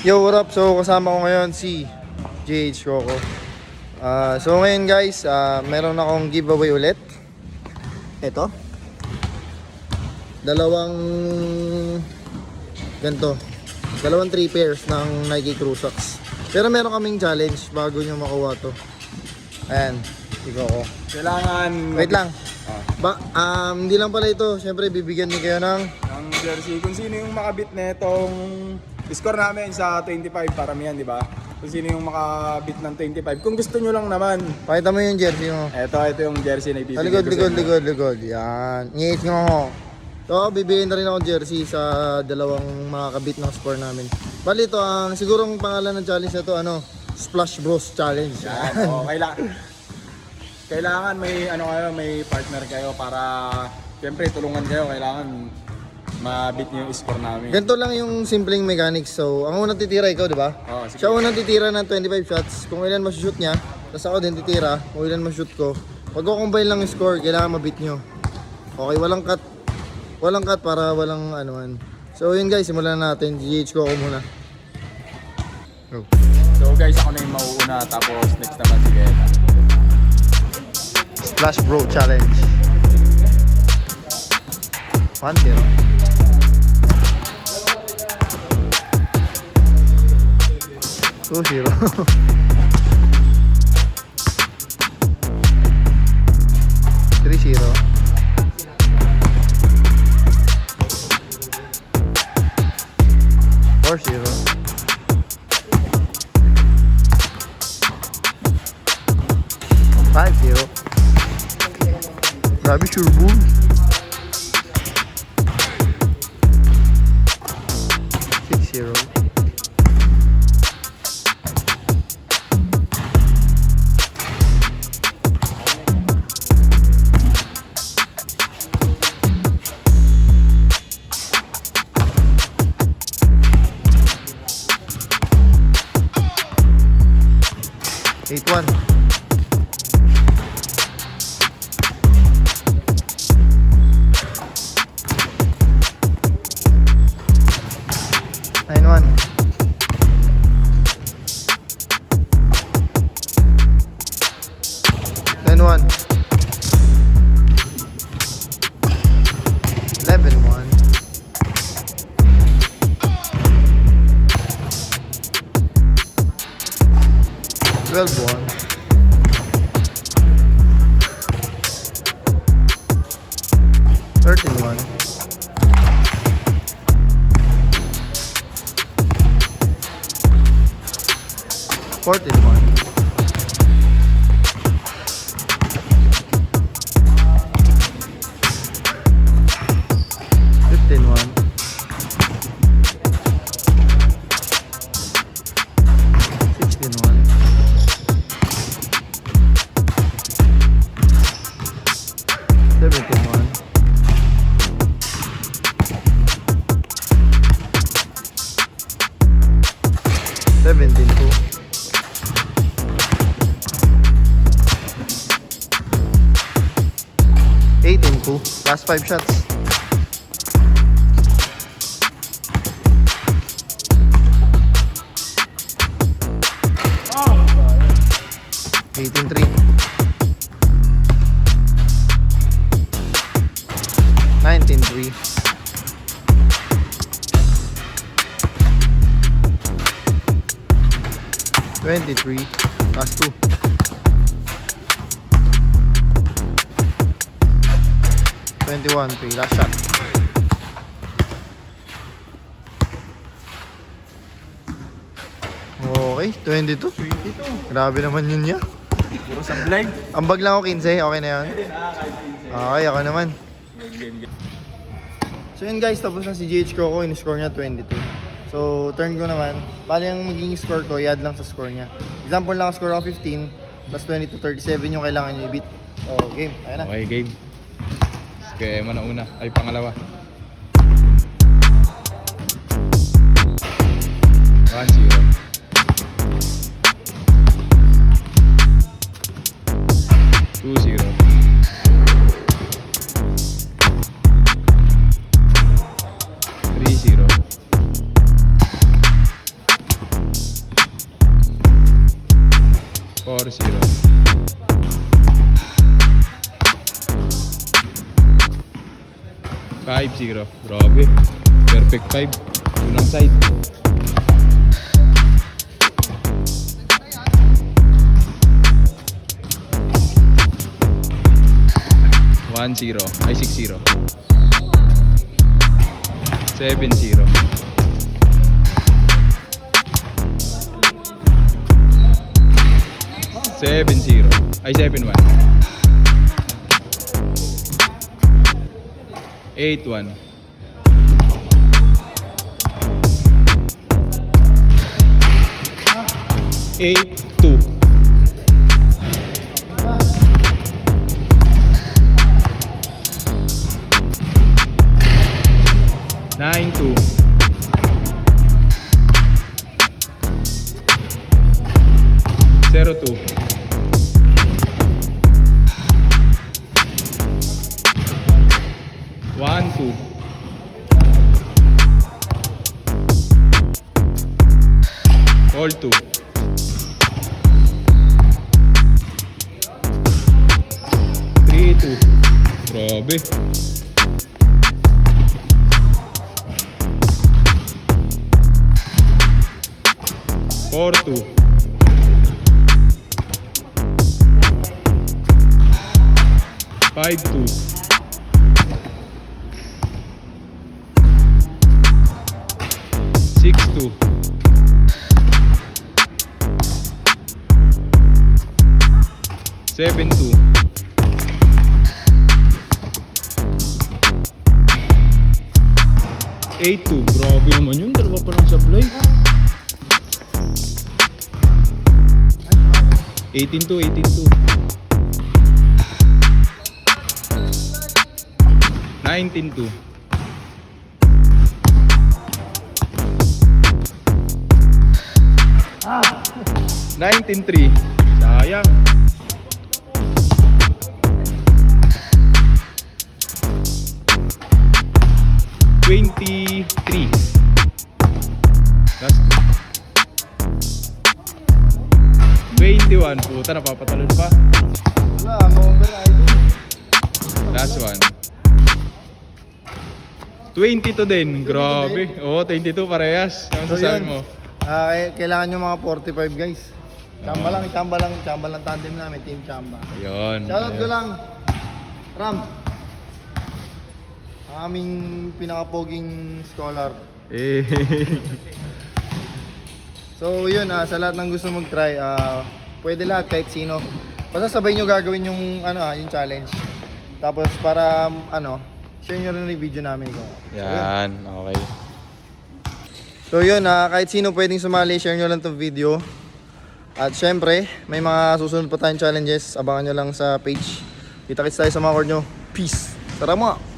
Yo, what up? So, kasama ko ngayon si JH Coco. So, ngayon guys, meron akong giveaway ulit. Ito. Dalawang 3 pairs ng Nike True Socks. Pero meron kaming challenge bago nyo makuha to. Ayan, si Coco. Kailangan... Wait lang. Hindi lang pala ito. Siyempre, bibigyan niyo kayo ng jersey. Kung sino yung makabit na itong score namin sa 25, paramihan, di ba? Kung sino yung makabit ng 25. Kung gusto nyo lang naman. Pakita mo yung jersey mo. Ito yung jersey na ibibigay Likod. Yan. Ngit nga ako. So, bibigyan na rin ako jersey sa dalawang makakabit ng score namin. Bali ito, sigurong pangalan ng challenge na to, Splash Bros Challenge. Yan. Kailangan may partner kayo para siyempre tulungan kayo. Kailangan mabit niyo yung score namin. Ganito lang yung simpleng mechanics. So, ang unang titira ikaw, di ba? Oo, sige. Siya unang titira ng 25 shots. Kung ilan masushoot niya, tapos ako din titira kung ilan masushoot ko. Pag combine lang yung score, kailangan mabit nyo. Okay, walang cut. Walang cut para walang anuan. So, yun guys, simulan na natin. GH ko muna. Go. So guys, ako na yung mauuna. Tapos next naman si Geta. Splash Bro Challenge. 1-0. 2-0. 3-0. 4-0. 5-0. Grabe, sure bull. 6-0. 8-1. 9-1. 10-1. 11-1. 12-1. 13-1. 14-1. 15-1. 16-1. 17-1. 17-2. 18-2. Last 5 shots. 18-3. 19-3. 23. Last 2. 21-3. Last shot. Okay, 22. Grabe naman yun niya. Puro sa blind. Ambag lang ako 15. Okay na yun. Okay, ako naman. So yun guys, tapos na si GH Coco. In-score niya 22. So, turn ko naman. Bali ang magiging score ko, i-add lang sa score niya. Example lang, score ako 15 plus 22, 37 yung kailangan niyo i-beat. So, game. Ayan na. Okay, game. Kaya mo na una. Ay, pangalawa. 1-0. 2-0. 3-0. 4-0. 5-0. Grabe. Perfect 5. Unang side. One zero. Ay 6-0. 7-0. 7-0. Ay 7-1. 8-1. 8-2. 9-2. 0-2. 1-2. 4-2. 3-2. Grabe. 4-2. 5-2. 6-2. 7-2. 8-2. Grabe naman yun. Dalawa pa lang sablay. 18-2. 18-2. 19-2. 19-3. Sayang. 23. Last 21. Puta, napapatalon pa. Wala, over idol. Last one. 22 din. Grabe. Oo, 22 parehas. Ano So sasabi yun, mo? kailangan nyo mga 45 guys. Chamba lang tandem namin, team Chamba. Ayun. Shoutout ko Ayun. lang, Ram. Ang aming pinakapoging scholar. Eh. So yun, sa lahat ng gusto mag-try, pwede lahat kahit sino. Basta sabay nyo gagawin yung, yung challenge. Tapos para, share nyo rin yung video namin. Yan. Okay. So yun, kahit sino pwedeng sumali, share nyo lang tong video. At syempre, may mga susunod pa tayong challenges. Abangan nyo lang sa page. Kita-kits tayo sa mga cord nyo. Peace! Tara mo!